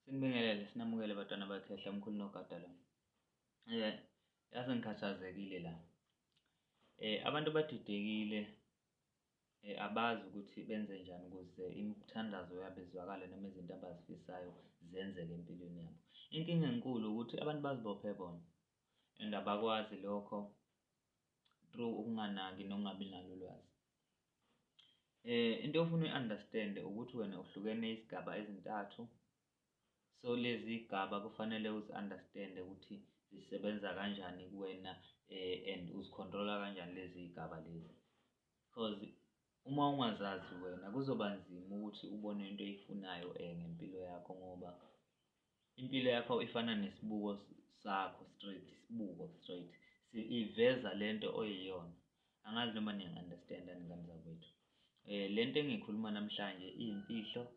Sinibingelele sinamukele bantwana bakhehla umkhulu nogada lo. Yazi ngikhathazekile la. Abantu badidekile abazi ukuthi benze njani ukuze imithandazo yabo izwakale noma izinto abazifisayo zenzeke empilweni yabo. Inkinga enkulu ukuthi abantu bazibophe bona and abakwazi lokho through ukunganaki nokungabi nalo ulwazi. Into ofuna uyi-understand ukuthi wena uhlukene izigaba ezintathu. So lezi igaba kufanele uzi-understand ukuthi zisebenza kanjani kuwena and uzicontrol-a kanjani lezi igaba lezi. Because uma ungazazi wena kuzoba nzima ukuthi ubone into oyifunayo ngempilo yakho ngoba impilo yakho ifana nesibuko sakho straight, isibuko straight. Iveza lento oyiyona. Angazi noma niyangi-understand ngani zakwethu. Lento engiyikhuluma namhlanje iyimfihlo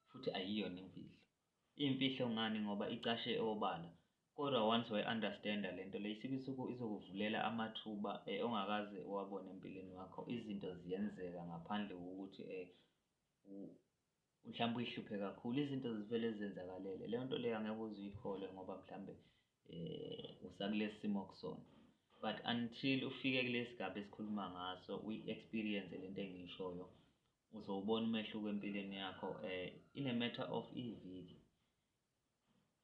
futhi ayiyona imfihlo. Iyimfihlo ngani ngoba icashe obala. Kodwa once we-understand-a lento le izokuvulela amathuba ongakaze uwabone empilweni wakho. Izinto ziyenzeka ngaphandle kokuthi mhlawumbe uyihluphe kakhulu. Izinto zivele zenzakalele. Leyo nto leyo angeke uze uyikholwe ngoba mhlawumbe usakulesi simo kusona. But until ufike kulesi sigaba esikhuluma ngaso uyi-experience lento engiyishoyo uzowubona umehluko empilweni yakho in a matter of iviki.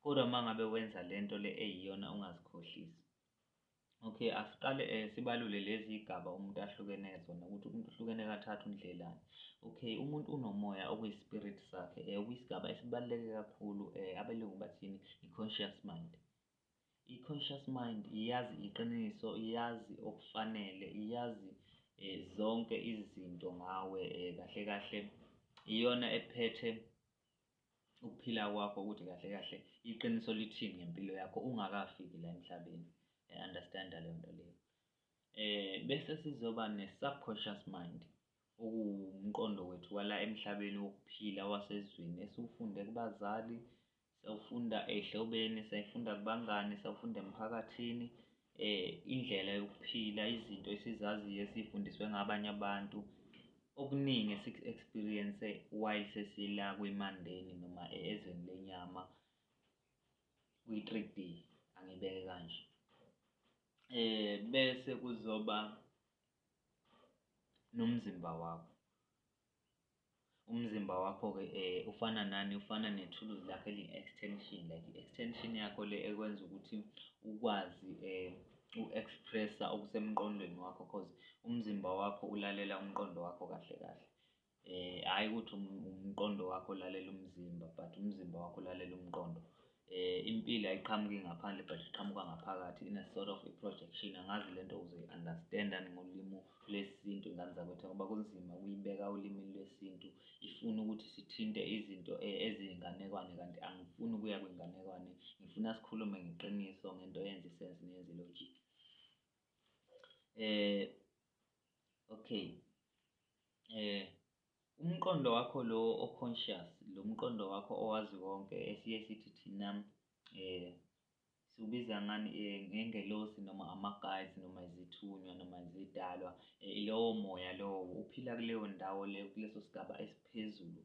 Kodwa uma ngabe wenza lento le eyiyona ungazikhohlisi. Okay, asiqale sibalule lezi igaba umuntu ahlukene zona ukuthi umuntu uhlukene kathathu ndlelani. Okay, umuntu unomoya okuyi-spirit sakhe okuyisigaba esibaluleke kakhulu abelungu bathini i-conscious mind. I-conscious mind iyazi iqiniso, iyazi okufanele, iyazi zonke izinto ngawe kahle kahle iyona ephethe ukuphila kwakho ukuthi kahle kahle iqiniso lithini ngempilo yakho ungakafiki la emhlabeni. Understand-a leyo nto leyo. Bese sizoba ne-subconscious mind okuwumqondo wethu wala emhlabeni wokuphila wasezweni esiwufunde kubazali, sawufunda ehlobeni, sayifunda kubangani, sawufunda emphakathini. Indlela yokuphila, izinto esizaziyo esifundiswe ngabanye abantu. Okuningi esiku-experience while sesila kwimandeni noma ezweni lenyama kwi-3D angibeke kanje. Bese kuzoba nomzimba wakho. Umzimba wakho-ke ufana nani? Ufana nethuluzi lakho eli-extension, like i-extension yakho le ekwenza ukuthi ukwazi u-express-a okusemqondweni wakho cause umzimba wakho ulalela umqondo wakho kahle kahle. Hhayi ukuthi umqondo wakho ulalela umzimba but umzimba wakho ulalela umqondo. Impilo ayiqhamuki ngaphandle but iqhamuka ngaphakathi in a sort of i-projection. Angazi lento uzoyi-understand-a ngolimi lwesintu ngani zakwethu ngoba kunzima ukuyibeka ulimini lwesintu. Ifuna ukuthi sithinte izinto eziyinganekwane kanti angifuni ukuya kwinganekwane. Ngifuna sikhulume ngeqiniso ngento eyenza isense neyenza i-logic. Okay. Umqondo wakho lo o-conscious, lo mqondo wakho owazi konke esiye sithi thina siwubiza ngani ngengelosi noma ama-guides noma izithunywa noma izidalwa. Lowo moya lowo uphila kuleyo ndawo leyo kuleso sigaba esiphezulu.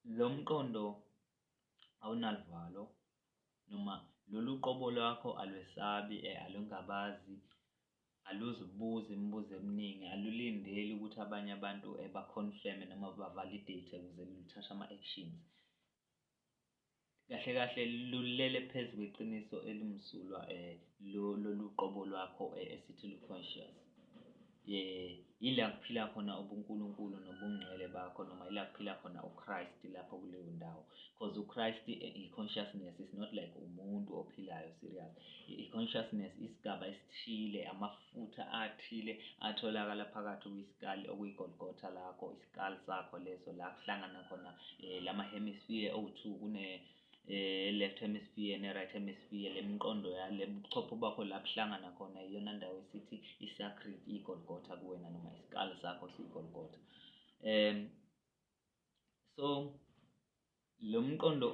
Lo mqondo awunaluvalo noma lolu qobo lwakho alwesabi, alungabazi, aluzibuzi imibuzo eminingi, alulindeli ukuthi abanye abantu ba-confirm-e noma ba-validate ukuze luthathe ama-actions. Kahle kahle lulele phezu kweqiniso elimsulwa lolu qobo lwakho esithi lu-conscious. Ila kuphila khona ubuNkulunkulu nobungcwele bakho noma ila kuphila khona uChrist lapho kuleyo ndawo. Because uChrist i-consciousness is not like umuntu ophilayo serious. I-consciousness isigaba esithile, amafutha athile atholakala phakathi kwisikali okuyi-Golgotha lakho, isikali sakho leso la kuhlangana khona lama-hemisphere owu-2 left hemisphere ne-right hemisphere. Le miqondo yale buchopho bakho la buhlangana khona iyona ndawo esithi i-sacred i-Golgotha kuwena noma isikali sakho siyi-Golgotha. So lo mqondo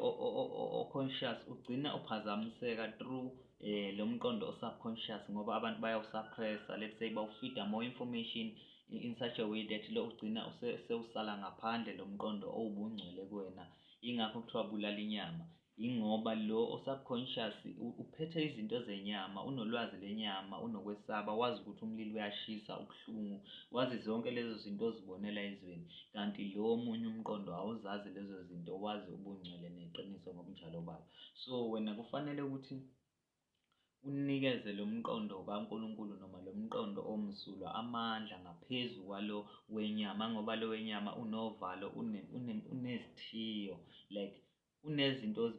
o-conscious ugcina uphazamiseka through lo mqondo o-subconscious ngoba abantu bayawusuppressa. Let's say bawufeed-a more information in such a way that lo ugcina sewusala ngaphandle lo mqondo owubungcwele kuwena. ingakho kuthiwa bulala inyama, ingoba lo subconscious uphethe izinto zenyama, unolwazi lenyama, unokwesaba, wazi ukuthi umlilo uyashisa, ubuhlungu, wazi zonke lezo zinto ozibonela ezweni. Kanti lo omunye umqondo awuzazi lezo zinto, wazi ubungcwele neqiniso ngobunjalo balo. So wena kufanele ukuthi unikeze lo mqondo kaNkulunkulu noma lo mqondo omsulwa amandla ngaphezu kwalo wenyama, ngoba lo wenyama unovalo, unezithiyo, like unezinto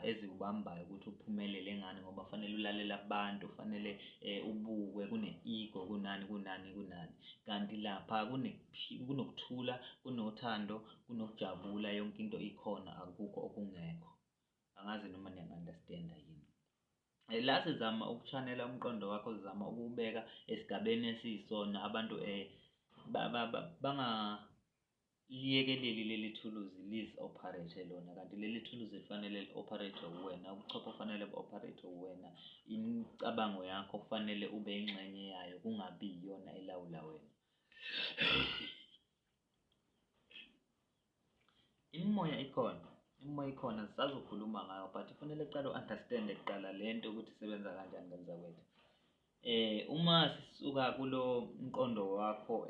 ezikubambayo ukuthi uphumelele ngani, ngoba fanele ulalela abantu, fanele ubukwe, kune-ego, kunani. Kanti lapha kunokuthula, kunothando, kunokujabula, yonke into ikhona, akukho okungekho. Angazi noma niyangi-understand-a yini. La sizama ukushanela umqondo wakho, sizama ukuwubeka esigabeni esiyisona. Abantu bangaliyekeleli leli thuluzi lizi-operate lona, kanti leli thuluzi lifanele li-operate uwena, ubuchopho kufanele bu-operate uwena, imicabango yakho kufanele ube ingxenye yayo, kungabi yiyona elawula wena. Imimoya ikhona, sisazokhuluma ngayo, but kufanele uqale u-understand-e kuqala lento ukuthi isebenza kanjani ngenzakwethu. Uma sisuka kulo mqondo wakho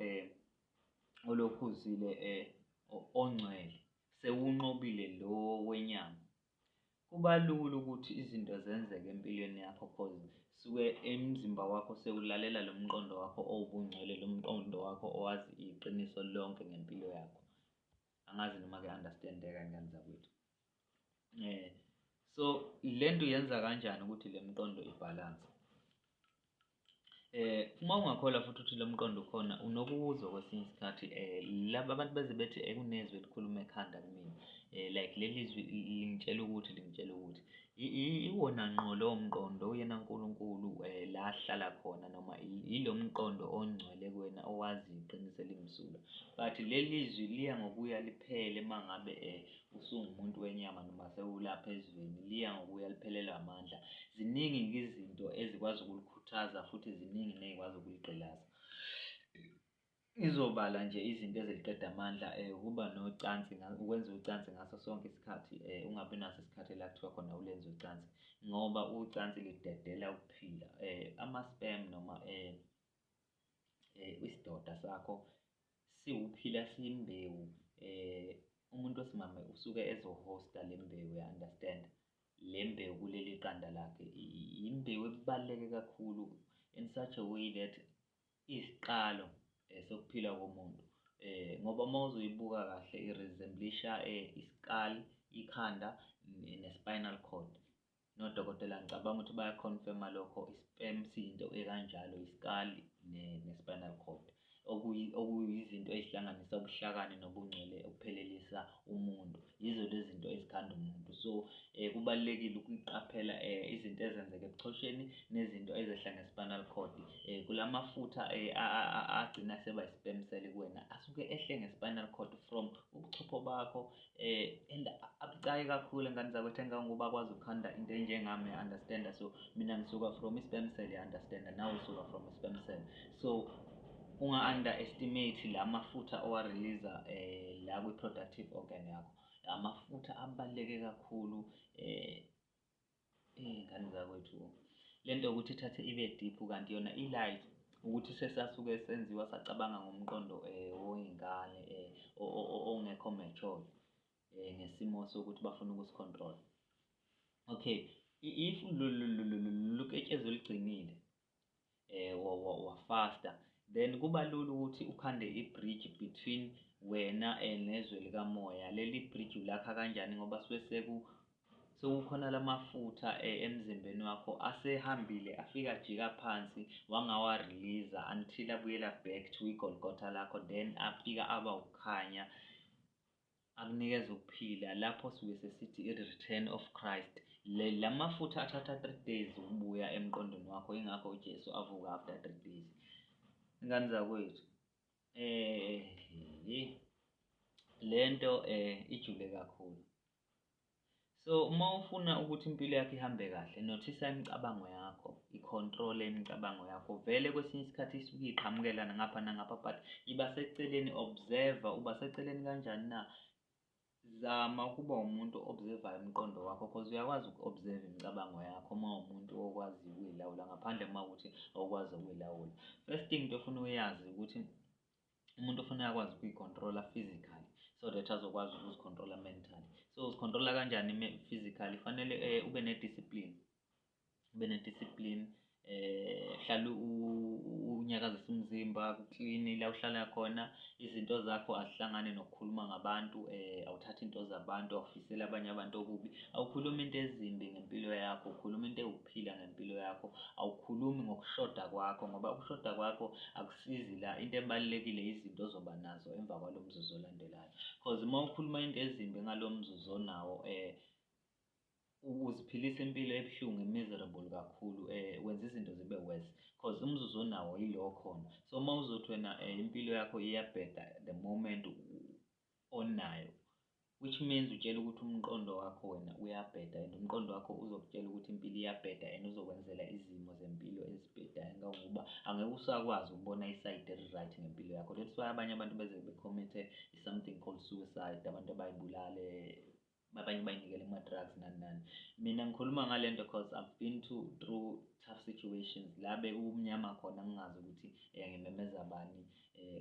olokhuzile ongcwele, sewunqobile lo wenyama, kuba lula ukuthi izinto zenzeke empilweni yakho, cause suke emzimba wakho sewulalela lo mqondo wakho owubungcwele, lo mqondo wakho owazi iqiniso lonke ngempilo yakho. Angazi noma kuya-understand-eka ngani zakwethu. So lento yenza kanjani ukuthi le mqondo ibhalanse? Uma ungakholwa futhi ukuthi lo mqondo ukhona, unokuwuzwa kwesinye isikhathi laba abantu beze bethi kunezwi elikhuluma ekhanda kumina, like leli zwi lingitshela ukuthi iwona ngqo lowo mqondo, uyena Nkulunkulu la ahlala khona, noma yilo mqondo ongcwele kuwena owazi iqiniso elimsulwa. But leli zwi liya ngokuya liphele mangabe usungumuntu wenyama noma sewulapha ezweni, liya ngokuya liphelelwa amandla. Ziningi izinto ezikwazi ukulikhuthaza futhi ziningi nezikwazi ukuligqilaza. Ngizobala nje izinto eziliqeda amandla, ukuba nocansi, ukwenza ucansi ngaso sonke isikhathi, ungabi naso isikhathi la kuthiwa khona ulenze ucansi, ngoba ucansi lidedela ukuphila. Ama-sperm noma isidoda sakho siwuphila, siyimbewu. Umuntu wesimame usuke ezohosta le mbewu, ya-understand? Le mbewu kuleli qanda lakhe, imbewu ebaluleke kakhulu in such a way that isiqalo sokuphila komuntu, ngoba uma uzoyibuka kahle iresemblisha isikali, ikhanda ne-spinal cord. Nodokotela ngicabanga ukuthi baya-confirm-a lokho, i-sperm siyinto ekanjalo, isikali ne-spinal cord, okuyizinto ezihlanganisa ubuhlakani nobungcwele okuphelelisa umuntu. Yizo lezi zinto ezikhanda umuntu. So kubalulekile ukuqaphela izinto ezenzeka ebuchosheni nezinto ezehla nge-spinal cord. Kulamafutha agcina seba i-sperm cell kuwena, asuke ehle nge-spinal cord from ubuchopho bakho, and abucayi kakhulu ngani zakwethu, engangoba bakwazi ukukhanda into enjengami, ya-understand-a. So mina ngisuka from i-sperm cell, ya-understand-a, nawe usuka from i-sperm cell. So unga-underestimate la mafutha owa-release-a la kwi-productive organ yakho. Amafutha abaluleke kakhulu, ngani zakwethu. Lento yokuthi ithathe ibe deep, kanti yona i-light, ukuthi sesasuke senziwa sacabanga ngomqondo woyingane ongekho mature, ngesimo sokuthi bafuna ukusi-control. Okay, if luketshezi olugcinile wafasta, then kuba lula ukuthi ukhande i-bridge between wena nezwe likamoya. Leli bridge ulakha kanjani? Ngoba suke sekukhona lamafutha emzimbeni wakho asehambile afika ajika phansi, wangawa-release-a until abuyela back to igolgotha lakho, then afika aba ukukhanya, akunikeza ukuphila. Lapho suke sesithi i-return of Christ. La mafutha athatha 3 days ukubuya emqondweni wakho, ingakho uJesu avuka after 3 days. Ngani zakwethu, lento ijule kakhulu. So uma ufuna ukuthi impilo yakho ihambe kahle, nothisa imicabango yakho, i-control imicabango yakho. Vele kwesinye isikhathi isuke iqhamukelana ngapha nangapha, but iba seceleni, observe, uba seceleni kanjani na? zama ukuba umuntu observayo umqondo wakho because uyakwazi uku-observe imicabango yakho uma umuntu okwazi ukuyilawula ngaphandle uma ukuthi awukwazi ukuyilawula. First thing into ofuna uyazi ukuthi umuntu ufuna akwazi ukuyi-control-a physically so that azokwazi ukuzi-control-a mentally. So uzi-control-a kanjani physically? Fanele ube ne-discipline, hlale unyakazisa umzimba, kuklini la uhlala khona, izinto zakho azihlangane nokukhuluma ngabantu, awuthathi into zabantu, awufiseli abanye abantu okubi, awukhulumi into ezimbi ngempilo yakho, ukhuluma into ewukuphila ngempilo yakho, awukhulumi ngokushoda kwakho ngoba ukushoda kwakho akusizi la. Into ebalulekile izinto ozoba nazo emva kwalo mzuzu olandelayo, because uma ukhuluma into ezimbi ngalo mzuzu onawo uziphilisa impilo ebuhlungu, miserable kakhulu, wenza izinto zibe worse because umzuzu onawo yilo khona. So uma uzothi wena impilo yakho iyabheda the moment onayo, which means utshela ukuthi umqondo wakho wena uyabheda and umqondo wakho uzokutshela ukuthi impilo iyabheda and uzokwenzela izimo zempilo ezibhedayo ngokuba angeke usakwazi ukubona isayidi eli-right ngempilo yakho. That's why abanye abantu beze becommit something called suicide, abantu bayibulale, abanye bayinikele ama-drugs nani nani. Mina ngikhuluma ngale nto because I've been through tough situations la bekumnyama khona ngingazi ukuthi ngimemeza bani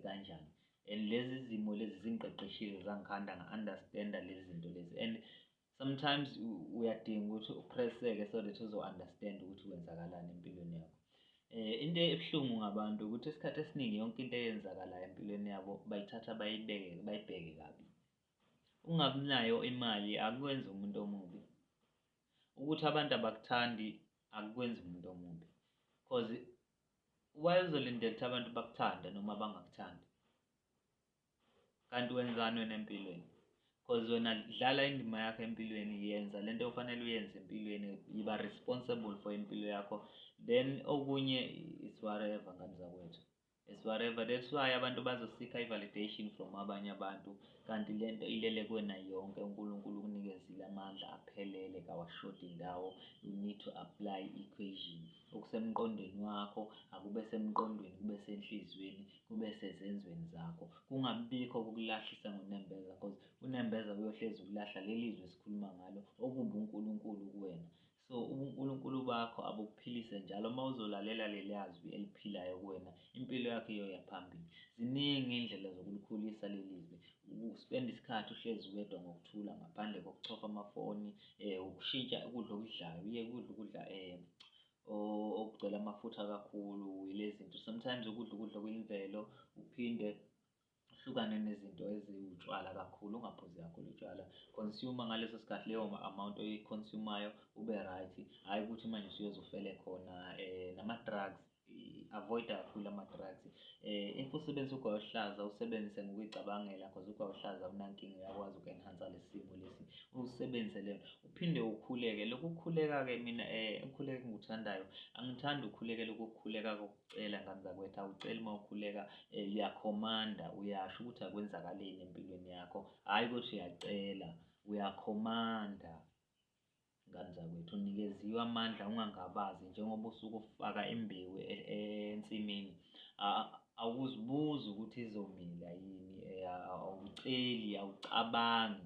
kanjani, and lezi zimo lezi zingiqeqeshile zangikhanda nga-understand-a lezi zinto lezi, and sometimes uyadinga ukuthi upress-eke so that uzo-understand ukuthi kwenzakalani empilweni yakho. Into ebuhlungu ngabantu ukuthi isikhathi esiningi yonke into eyenzakalayo empilweni yabo bayithatha bayibheke kabi. Ungabi nayo imali akwenzi umuntu omubi, ukuthi abantu abakuthandi akwenzi umuntu omubi, because why uzolindela ukuthi abantu bakuthande noma bangakuthandi? Kanti wenzani wena empilweni? Because wena dlala indima yakho empilweni, yenza lento ofanele uyenze empilweni, yiba responsible for impilo yakho, then okunye is whatever, ngani zakwethu, it's whatever. That's why abantu bazosika i-validation from abanye abantu, kanti lento ilele kuwena yonke. uNkulunkulu ukunikezile amandla aphelele, kawashodi ndawo. You need to apply i-equation. Okusemqondweni wakho akube semqondweni, kube senhlizweni, kube sezenzweni zakho. Kungabikho ukukulahlisa ngonembeza, because unembeza uyohlezi ukulahla leli zwe esikhuluma ngalo okuba uNkulunkulu kuwena. So ubuNkulunkulu bakho abukuphilise njalo uma uzolalela leli zwi eliphilayo kuwena, impilo yakho iyoya phambili. Ziningi indlela zokulikhulisa leli zwe, uspend isikhathi uhlezi wedwa ngokuthula ngaphandle kokuchofa amafoni, ukushintsha ukudla okudlayo, uye ukudla okugcwele amafutha kakhulu, lezi zinto. Sometimes ukudla okuyimvelo, uphinde uhlukane nezinto eziwutshwala kakhulu, ungaphuzi kakhulu utshwala. Consume ngaleso sikhathi leyo amount oyi-consume-ayo ube right, hhayi ukuthi manje usuyoze ufele khona. Nama-drugs, avoid kakhulu ama-drugs. If usebenzisa ugwayi oluhlaza usebenzise ngokuy'cabangela because ugwayi oluhlaza awunankinga, uyakwazi uku-enhance-a lesi simo lesi, usebenzise lento uphinde ukhuleke. Lokhu kukhuleka-ke mina ukukhuleka engikuthandayo, angithandi ukukhulekela ukukhuleka kokucela, ngani zakwethu, awuceli uma ukhuleka, uyakhomanda, uyasho ukuthi akwenzakaleni empilweni yakho, hhayi ukuthi uyacela, uyakhomanda, ngani zakwethu. Unikeziwe amandla ungangabazi, njengoba usuke ufaka imbewu ensimini, awuzibuzi ukuthi izomila yini, awuceli, awucabangi,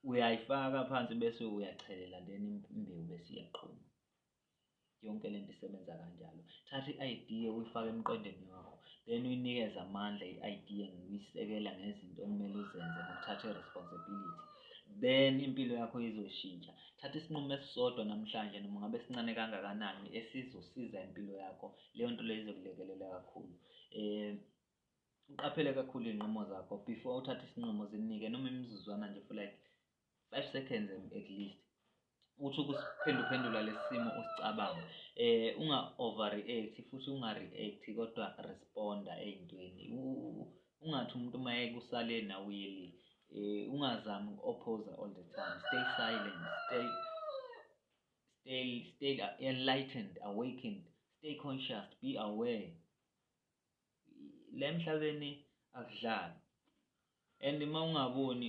uyayifaka phansi bese uyachelela then imbewu bese iyaqhuma. Yonke lento isebenza kanjalo. Thatha i-idea uyifake emqondweni wakho, then uyinikeze amandla i-idea ngokuyisekela ngezinto okumele uzenze ngokuthatha i-responsibility, then impilo yakho izoshintsha. Thatha isinqumo esisodwa namhlanje noma ngabe sincane kangakanani esizosiza impilo yakho, leyo nto leyo izokulekelela kakhulu. Uqaphele kakhulu iy'nqumo zakho before uthathe isinqumo, zinike noma imizuzwana nje for like 5 seconds at least, uthi ukusiphendula lesi simo usicabanga. Unga-overreact futhi unga-react kodwa responda ey'ntweni. Ungathi umuntu uma ekusale nawe uyele, ungazami uku-oppose all the time. Stay silent, stay enlightened, awakened, stay conscious, be aware. La emhlabeni akudlali, and uma ungaboni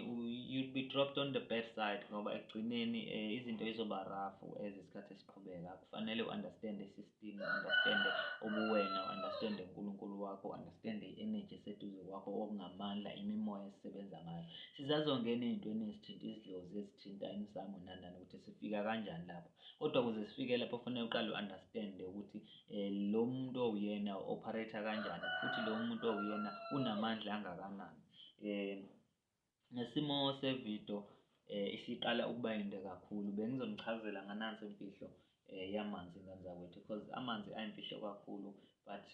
you'll be dropped on the bad side ngoba ekugcineni izinto izoba rough as isikhathi esiqhubeka. Kufanele u-understand i-system, u-understand ubuwena, u-understand uNkulunkulu wakho, u-understand i-energy eseduze kwakho okungamandla, imimoya esisebenza ngayo. Sisazongena ey'ntweni ezithinta izidlozi, ezithinta imizamo nani nani ukuthi sifika kanjani lapho. Kodwa ukuze sifike lapho kufanele uqale u-understand ukuthi lo muntu owuyena operate kanjani futhi lo muntu owuyena unamandla angakanani. Ngesimo sevidiyo isiqala ukuba yinde kakhulu bengizomchazela nganansi imfihlo yamanzi nganzakwethu because amanzi ayimfihlo kakhulu, but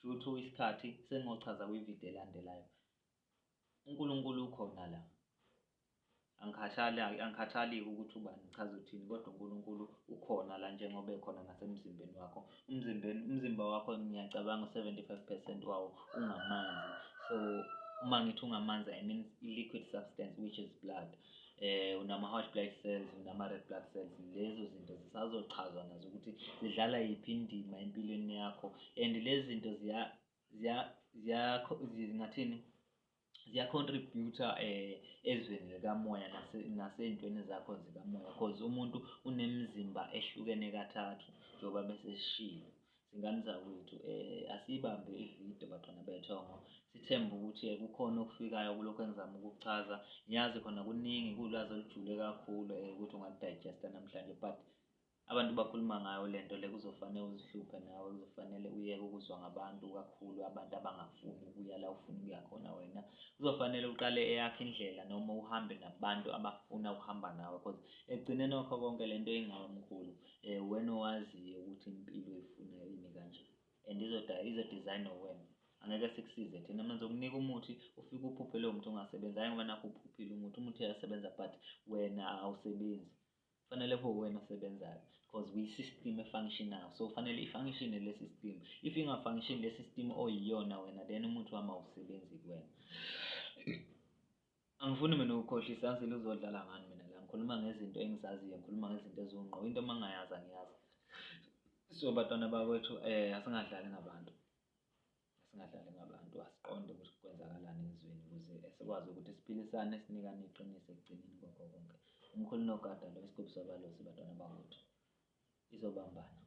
due to isikhathi sengizochaza kwividiyo elandelayo. uNkulunkulu ukhona la, angikhathali ukuthi ubani ngichaze uthini, kodwa uNkulunkulu ukhona la njengoba ekhona nasemzimbeni wakho. Umzimba wakho ngiyacabanga 75% wawo ungamanzi. So uma ngithi ungamanzi I mean liquid substance which is blood. Unama-white blood cells, unama-red blood cells. Lezo zinto zisazochazwa nazo ukuthi zidlala yiphi indima empilweni yakho, and lezi zinto zingathini, ziya-contribute-a ezweni likamoya nasey'ntweni zakho zikamoya because umuntu unemizimba ehlukene kathathu njengoba bese sishilo. Zingane zakwethu asiyibambe ividiyo bantwana bethongo, sithembe ukuthi kukhona okufikayo kulokho engizama ukukuchaza. Ngiyazi khona kuningi kulwazi olujule kakhulu ukuthi ungadigesta namhlanje, but abantu bakhuluma ngayo lento le kuzofanele uzihluphe nawe, kuzofanele uyeke ukuzwa ngabantu kakhulu abantu abangafuni ukuya la ufuna ukuya khona wena. Kuzofanele uqale eyakho indlela noma uhambe nabantu abafuna ukuhamba nawe because ekugcineni kwakho konke lento ingawe wena owaziyo ukuthi impilo ifuna yini kanjani, and izo-design wena. Angeke sikusize thina manje ukunika umuthi ufike uphuphe lowo muntu ungasebenzi, hhayi ngoba nakho uphuphile umuthi uyasebenza but wena awusebenzi. Kufanele kube wena osebenzayo because kuyi-system e-functionayo, so kufanele i-function le system. If inga-function le system oyiyona wena then umuthi wami awusebenzi kuwena. Angifuni mina ukukhohlisa, angizile uzodlala ngani mina la, ngikhuluma ngezinto engizaziyo, ngikhuluma ngezinto eziwungqo. Into uma ngingayazi angiyazi. So bantwana bakwethu asingadlali ngabantu, asiqonde ukuthi kwenzakalani ezweni ukuze sikwazi ukuthi siphilisane, sinikane iqiniso ekugcineni kwakho konke. Umkhulu nogada lo isigubhu sabalozi bantwana bakwethu, izobambana.